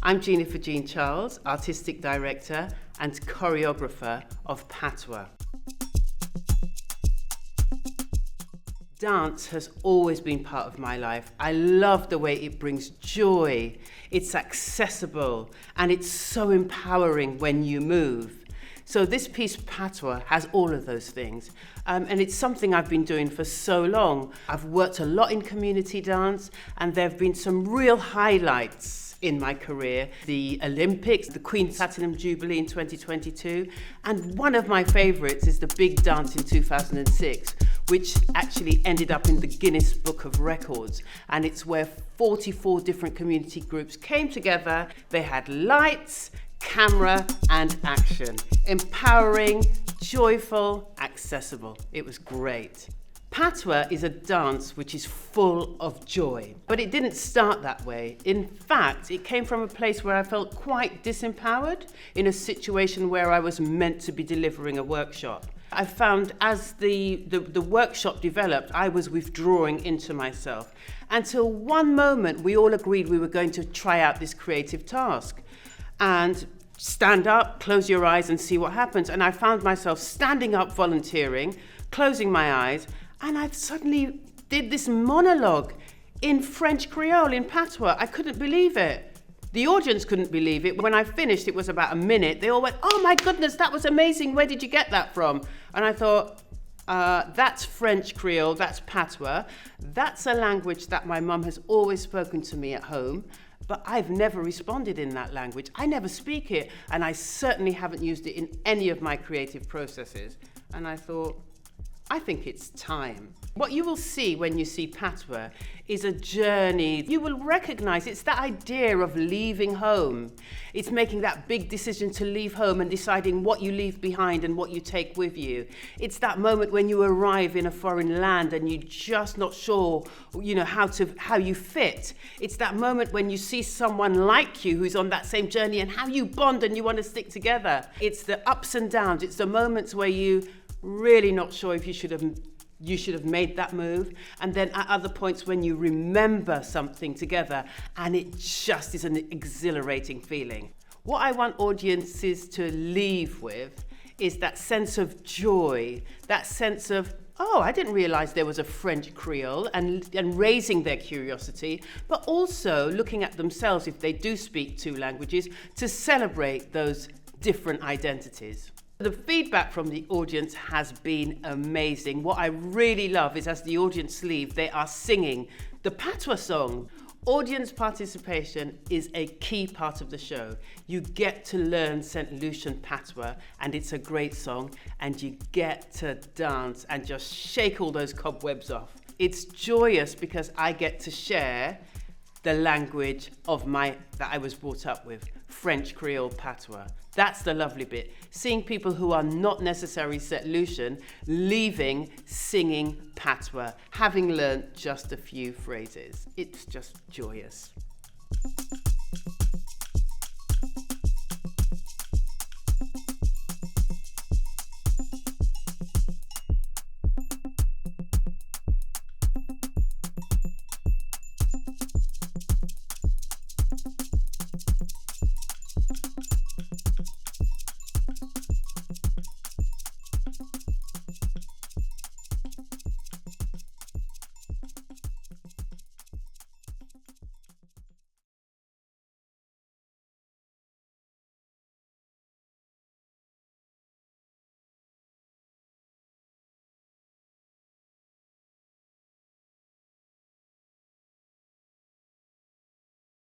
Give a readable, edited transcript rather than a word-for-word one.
I'm Jeanefer Jean Charles, Artistic Director and Choreographer of Patois. Dance has always been part of my life. I love the way it brings joy, it's accessible, and it's so empowering when you move. So this piece, Patois, has all of those things. And it's something I've been doing for so long. I've worked a lot in community dance, and there have been some real highlights in my career. The Olympics, the Queen's Platinum Jubilee in 2022, and one of my favourites is the big dance in 2006, which actually ended up in the Guinness Book of Records. And it's where 44 different community groups came together. They had lights, camera and action. Empowering, joyful, accessible. It was great. Patois is a dance which is full of joy, but it didn't start that way. In fact, it came from a place where I felt quite disempowered in a situation where I was meant to be delivering a workshop. I found as the workshop developed, I was withdrawing into myself until one moment we all agreed we were going to try out this creative task. And stand up, close your eyes and see what happens. And I found myself standing up, volunteering, closing my eyes, and I suddenly did this monologue in French Creole, in Patois. I couldn't believe it. The audience couldn't believe it. When I finished, it was about a minute. They all went, "Oh my goodness, that was amazing. Where did you get that from?" And I thought, that's French Creole, that's Patois. That's a language that my mum has always spoken to me at home. But I've never responded in that language. I never speak it, and I certainly haven't used it in any of my creative processes. And I thought, I think it's time. What you will see when you see Patois is a journey. You will recognize it's that idea of leaving home. It's making that big decision to leave home and deciding what you leave behind and what you take with you. It's that moment when you arrive in a foreign land and you're just not sure, how you fit. It's that moment when you see someone like you who's on that same journey and how you bond and you want to stick together. It's the ups and downs. It's the moments where you really not sure if you should have made that move, and then at other points when you remember something together and it just is an exhilarating feeling. What I want audiences to leave with is that sense of joy, that sense of, oh, I didn't realize there was a French Creole, and raising their curiosity, but also looking at themselves, if they do speak two languages, to celebrate those different identities. The feedback from the audience has been amazing. What I really love is as the audience leave, they are singing the Patois song. Audience participation is a key part of the show. You get to learn St.Lucian Patois, and it's a great song, and you get to dance and just shake all those cobwebs off. It's joyous because I get to share the language that I was brought up with, French Creole Patois. That's the lovely bit. Seeing people who are not necessarily St.Lucian leaving singing Patois, having learnt just a few phrases. It's just joyous.